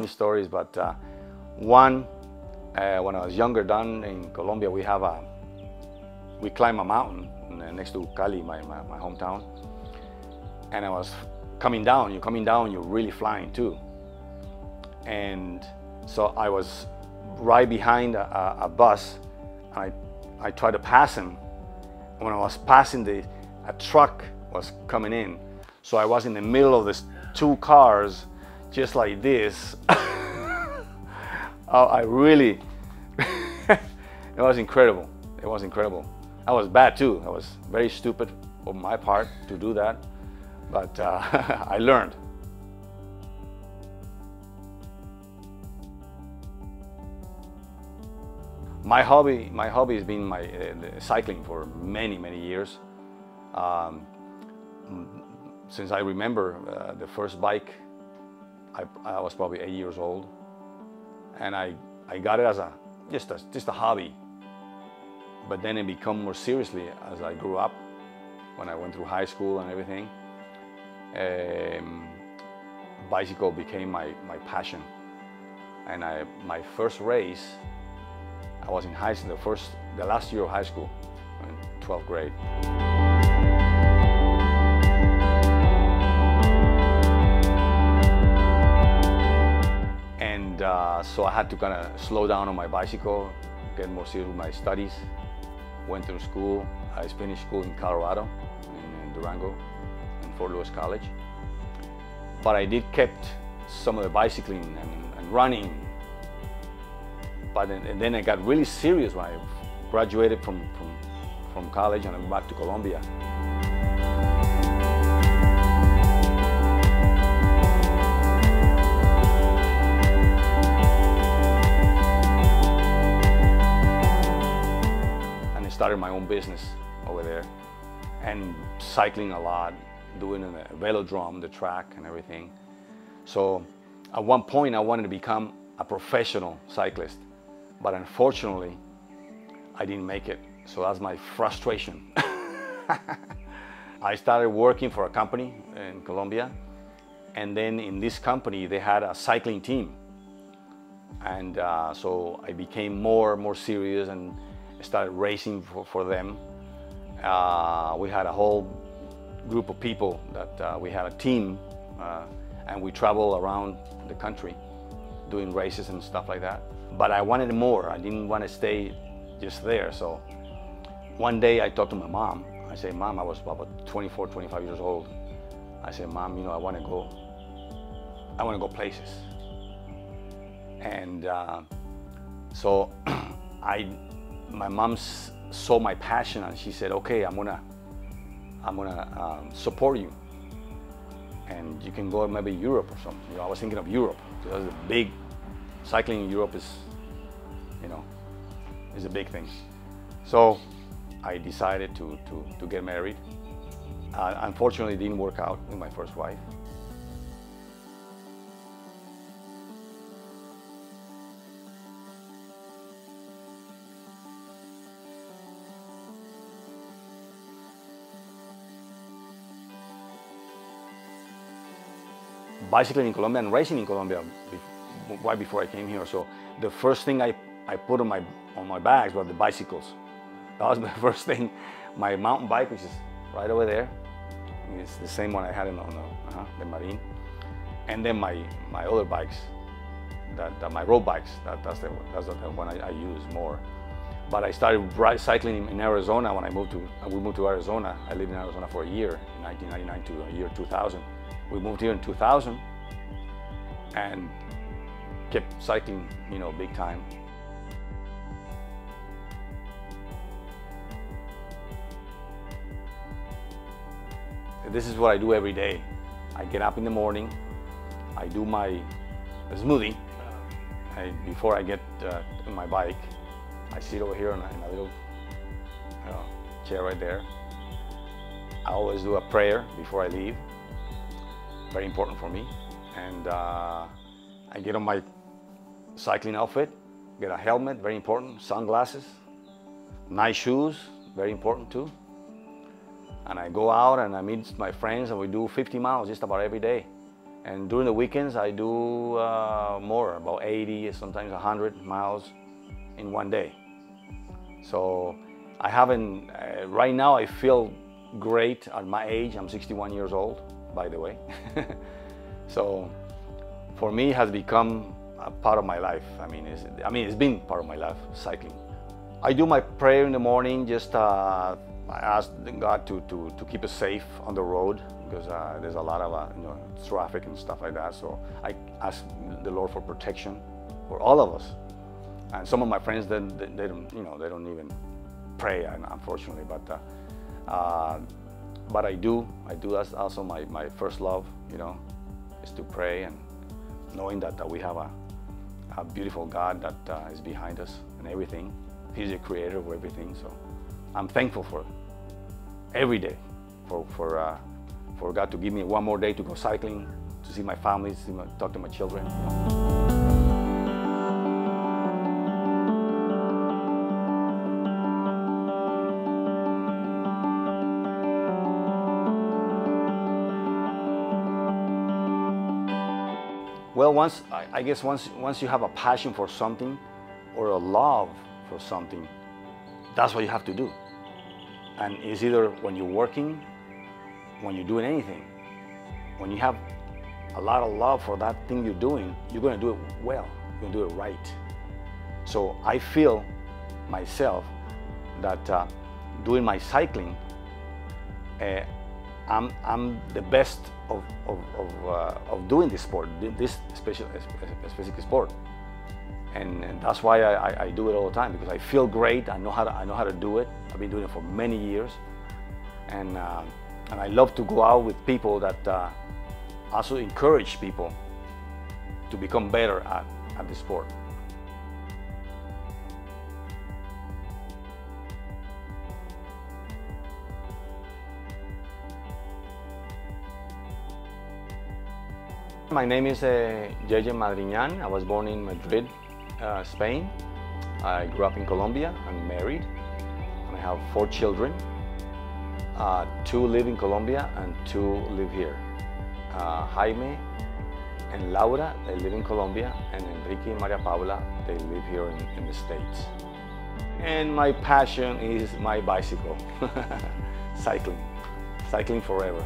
funny stories, but one, when I was younger, down in Colombia, we climb a mountain next to Cali, my hometown, and I was coming down. You're really flying too. And so I was right behind a bus, and I tried to pass him. When I was passing, a truck was coming in. So I was in the middle of these two cars, just like this. I really, it was incredible. It was incredible. I was bad too. I was very stupid on my part to do that, but I learned. My hobby has been cycling for many years. Since I remember the first bike, I was probably 8 years old, and I got it as just a hobby. But then it became more seriously as I grew up, when I went through high school and everything. Bicycle became my passion, and my first race, I was in high school, the last year of high school, in 12th grade. And so I had to kind of slow down on my bicycle, get more serious with my studies. Went through school. I finished school in Colorado, in Durango, in Fort Lewis College. But I did kept some of the bicycling and running. But then I got really serious when I graduated from college, and I went back to Colombia. And I started my own business over there, and cycling a lot, doing the velodrome, the track and everything. So at one point I wanted to become a professional cyclist. But unfortunately, I didn't make it. So that's my frustration. I started working for a company in Colombia. And then in this company, they had a cycling team. And so I became more serious and started racing for them. We had a whole group of people that we had a team. And we traveled around the country doing races and stuff like that. But I wanted more. I didn't want to stay just there. So one day I talked to my mom. I said, Mom, I was about 24, 25 years old. I said, Mom, I want to go places. And so my mom saw my passion, and she said, okay, I'm gonna support you. And you can go maybe Europe or something. I was thinking of Europe. Because the big cycling in Europe is a big thing. So I decided to get married. Unfortunately, it didn't work out with my first wife. Bicycling in Colombia and racing in Colombia right before I came here. So the first thing I put on my bags were the bicycles. That was my first thing. My mountain bike, which is right over there. It's the same one I had on the Marine. And then my other bikes, my road bikes. That's the one I use more. But I started cycling in Arizona when we moved to Arizona. I lived in Arizona for a year, in 1999 to the year 2000. We moved here in 2000 and kept cycling, big time. This is what I do every day. I get up in the morning, I do my smoothie. Before I get on my bike, I sit over here in a little chair right there. I always do a prayer before I leave. Very important for me. And I get on my cycling outfit, get a helmet, very important, sunglasses, nice shoes, very important too. And I go out and I meet my friends, and we do 50 miles just about every day. And during the weekends, I do more, about 80, sometimes 100 miles in one day. So I haven't, right now I feel great at my age. I'm 61 years old, by the way. So for me, it has become a part of my life. I mean, it's been part of my life, cycling. I do my prayer in the morning, just I ask God to keep us safe on the road, because there's a lot of traffic and stuff like that. So I ask the Lord for protection for all of us. And some of my friends, they don't even pray, unfortunately. But I do. That's also my first love, is to pray, and knowing that we have a beautiful God that is behind us and everything. He's the creator of everything. So I'm thankful for every day for God to give me one more day to go cycling, to see my family, talk to my children. Well, I guess once you have a passion for something or a love for something, that's what you have to do. And it's either when you're working, when you're doing anything, when you have a lot of love for that thing you're doing, you're going to do it well, you're going to do it right. So I feel myself that doing my cycling, I'm the best of doing this sport, this specific sport, and that's why I do it all the time, because I feel great. I know how to do it. I've been doing it for many years, and I love to go out with people that also encourage people to become better at the sport. My name is Yeye Madriñan. I was born in Madrid, Spain. I grew up in Colombia. I'm married, and I have 4 children. 2 live in Colombia and 2 live here. Jaime and Laura, they live in Colombia, and Enrique and Maria Paula, they live here in the States. And my passion is my bicycle, cycling forever.